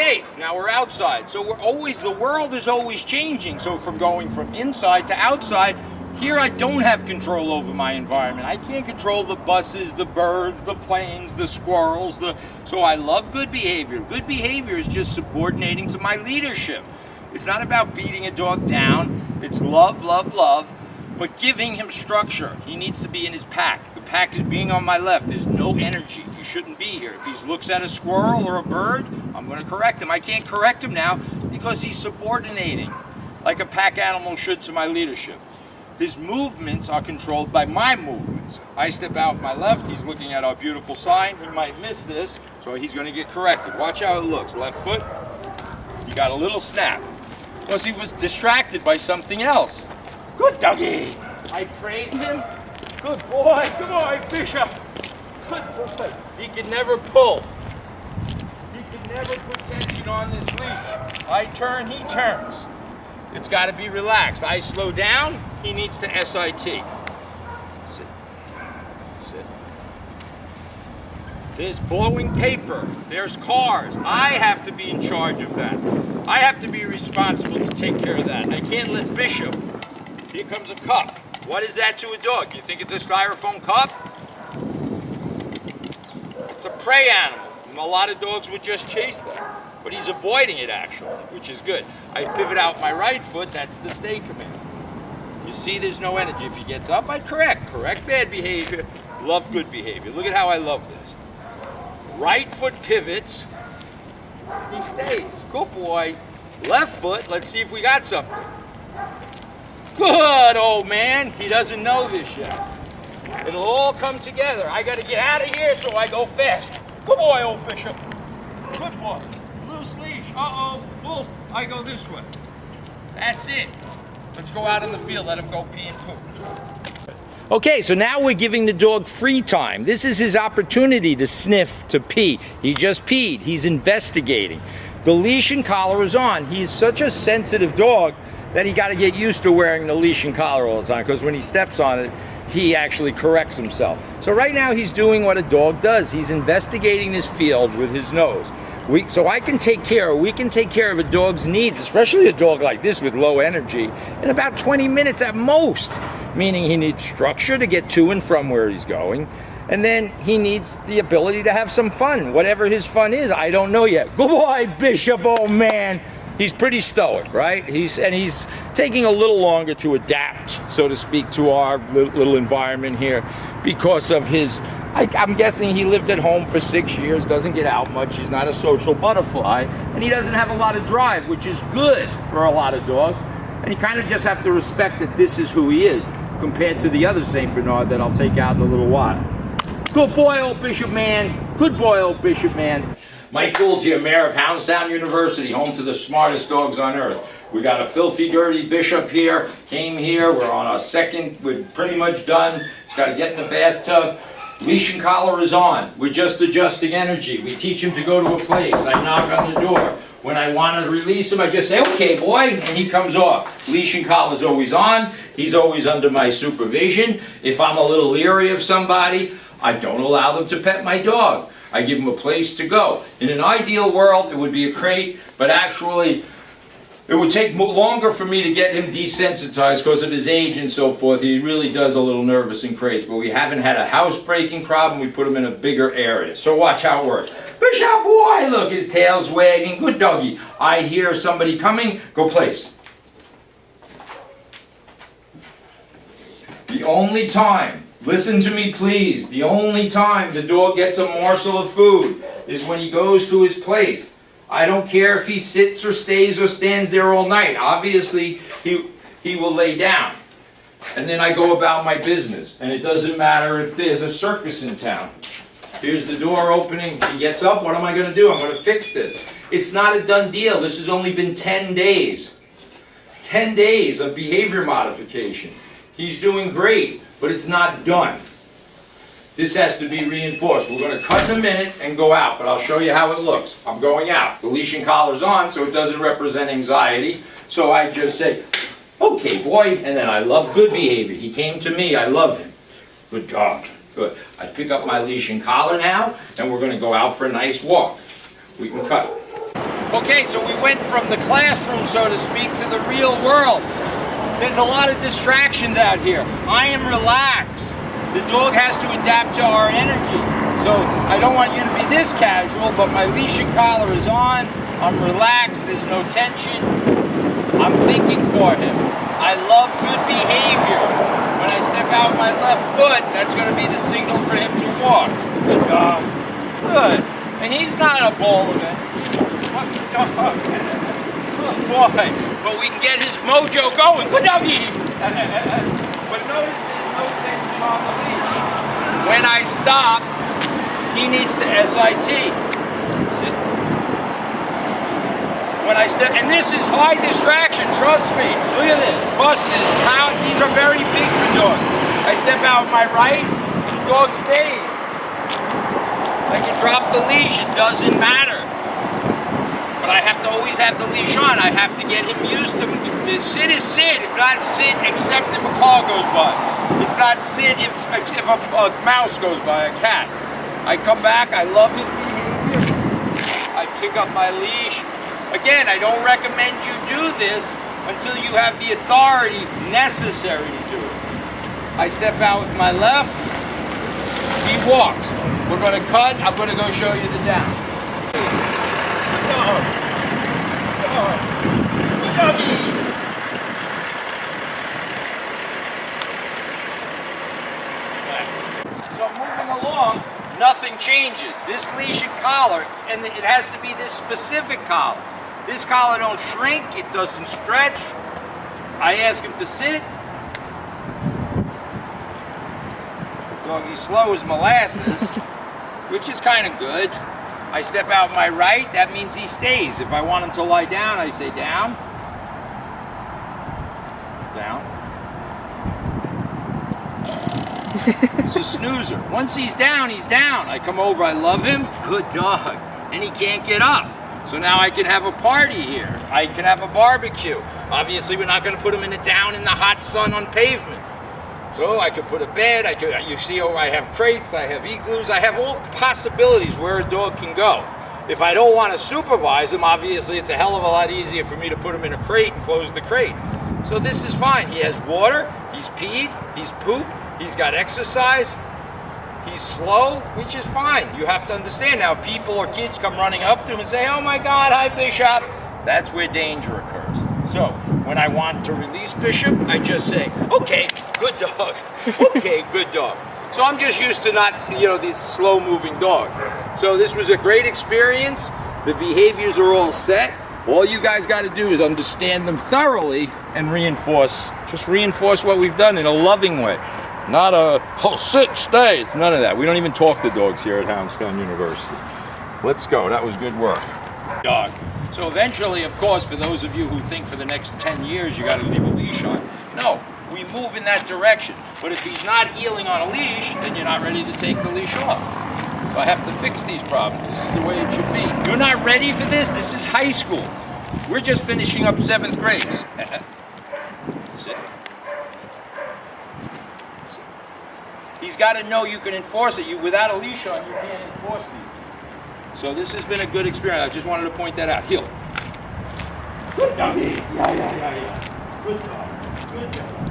escape. Now we're outside. So the world is always changing. So from going from inside to outside, here I don't have control over my environment. I can't control the buses, the birds, the planes, the squirrels. So I love good behavior. Good behavior is just subordinating to my leadership. It's not about beating a dog down. It's love, love, love, but giving him structure. He needs to be in his pack. The pack is being on my left. There's no energy. He shouldn't be here. If he looks at a squirrel or a bird, I'm going to correct him. I can't correct him now because he's subordinating like a pack animal should to my leadership. His movements are controlled by my movements. I step out my left, he's looking at our beautiful sign. He might miss this, so he's going to get corrected. Watch how it looks. Left foot, he got a little snap because he was distracted by something else. Good doggy. I praise him. Good boy. Come on, Bishop. Good boy. He can never pull. He can never put tension on this leash. I turn, he turns. It's got to be relaxed. I slow down, he needs to SIT. Sit. Sit. There's blowing paper. There's cars. I have to be in charge of that. I have to be responsible to take care of that. I can't let Bishop. Here comes a cup. What is that to a dog? You think it's a styrofoam cup? It's a prey animal. And a lot of dogs would just chase that. But he's avoiding it actually, which is good. I pivot out my right foot, that's the stay command. You see there's no energy. If he gets up, I correct. Correct bad behavior, love good behavior. Look at how I love this. Right foot pivots, he stays. Good boy. Left foot, let's see if we got something. Good, old man. He doesn't know this yet. It'll all come together. I gotta get out of here so I go fast. Good boy, old Bishop. Good boy. Loose leash. Uh-oh. Wolf. I go this way. That's it. Let's go out in the field. Let him go pee and poop. Okay, so now we're giving the dog free time. This is his opportunity to sniff, to pee. He just peed. He's investigating. The leash and collar is on. He's such a sensitive dog that he got to get used to wearing the leash and collar all the time, because when he steps on it, he actually corrects himself. So right now he's doing what a dog does. He's investigating this field with his nose. So we can take care of a dog's needs, especially a dog like this with low energy, in about 20 minutes at most. Meaning he needs structure to get to and from where he's going. And then he needs the ability to have some fun. Whatever his fun is, I don't know yet. Good boy, Bishop, old man. He's pretty stoic, right? He's taking a little longer to adapt, so to speak, to our little environment here because of his, I'm guessing he lived at home for 6 years, doesn't get out much, he's not a social butterfly, and he doesn't have a lot of drive, which is good for a lot of dogs. And you kind of just have to respect that this is who he is, compared to the other St. Bernard that I'll take out in a little while. Good boy, old Bishop man. Good boy, old Bishop man. Mike Gould here, Mayor of Houndstown University, home to the smartest dogs on earth. We got a filthy, dirty Bishop here, came here, we're on our second, we're pretty much done. He's got to get in the bathtub. Leash and collar is on. We're just adjusting energy. We teach him to go to a place. I knock on the door. When I want to release him, I just say, okay, boy, and he comes off. Leash and collar is always on. He's always under my supervision. If I'm a little leery of somebody, I don't allow them to pet my dog. I give him a place to go. In an ideal world, it would be a crate, but actually, it would take longer for me to get him desensitized because of his age and so forth. He really does a little nervous in crates, but we haven't had a housebreaking problem. We put him in a bigger area. So watch how it works. Bishop boy, look, his tail's wagging. Good doggy. I hear somebody coming. Go place. The only time, listen to me please, the only time the dog gets a morsel of food is when he goes to his place. I don't care if he sits or stays or stands there all night. Obviously, he will lay down. And then I go about my business. And it doesn't matter if there's a circus in town. Here's the door opening. He gets up. What am I going to do? I'm going to fix this. It's not a done deal. This has only been 10 days. 10 days of behavior modification. He's doing great, but it's not done. This has to be reinforced. We're going to cut in a minute and go out, but I'll show you how it looks. I'm going out. The leash and collar's on, so it doesn't represent anxiety. So I just say, okay, boy, and then I love good behavior. He came to me. I love him. Good dog. Good. I pick up my leash and collar now, and we're going to go out for a nice walk. We can cut. Okay, so we went from the classroom, so to speak, to the real world. There's a lot of distractions out here. I am relaxed. The dog has to adapt to our energy. So I don't want you to be this casual, but my leash and collar is on. I'm relaxed, there's no tension. I'm thinking for him. I love good behavior. When I step out my left foot, that's gonna be the signal for him to walk. Good dog. Good. And he's not a ball of energy. Good boy. But we can get his mojo going. Good doggy. But notice there's no tension on the leash. When I stop, he needs the SIT. Sit. When I step, and this is high distraction, trust me. Look at this. Buses, these are very big for dogs. I step out my right, the dog stays. I can drop the leash, it doesn't matter. But I have to always have the leash on. I have to get him used to the sit is sit. It's not sit except if a car goes by. It's not sit if a mouse goes by, a cat. I come back, I love his behavior. I pick up my leash. Again, I don't recommend you do this until you have the authority necessary to do it. I step out with my left. He walks. We're going to cut. I'm going to go show you the down. So moving along, nothing changes. This leash and collar, and it has to be this specific collar. This collar don't shrink, it doesn't stretch. I ask him to sit. Doggy's slow as molasses, which is kind of good. I step out my right, that means he stays. If I want him to lie down, I say down. Down. It's a snoozer. Once he's down, he's down. I come over, I love him, good dog. And he can't get up. So now I can have a party here. I can have a barbecue. Obviously, we're not going to put him down in the hot sun on pavement. So I could put a bed, you see, I have crates, I have igloos, I have all possibilities where a dog can go. If I don't want to supervise him, obviously it's a hell of a lot easier for me to put him in a crate and close the crate. So this is fine. He has water, he's peed, he's pooped, he's got exercise, he's slow, which is fine. You have to understand now, people or kids come running up to him and say, oh my God, hi Bishop. That's where danger occurs. So when I want to release Bishop, I just say, okay, good dog. Okay, good dog. So I'm just used to not, these slow moving dogs. So this was a great experience. The behaviors are all set. All you guys got to do is understand them thoroughly and reinforce. Just reinforce what we've done in a loving way. Not sit, stay. It's none of that. We don't even talk to dogs here at Houndstone University. Let's go. That was good work. Dog. So eventually, of course, for those of you who think for the next 10 years you got to leave a leash on, no, we move in that direction. But if he's not healing on a leash, then you're not ready to take the leash off. So I have to fix these problems. This is the way it should be. You're not ready for this? This is high school. We're just finishing up 7th grade. Sit. He's got to know you can enforce it. Without a leash on, you can't enforce these things. So this has been a good experience. I just wanted to point that out. Heel. Good doggy. Yeah. Good dog. Good dog.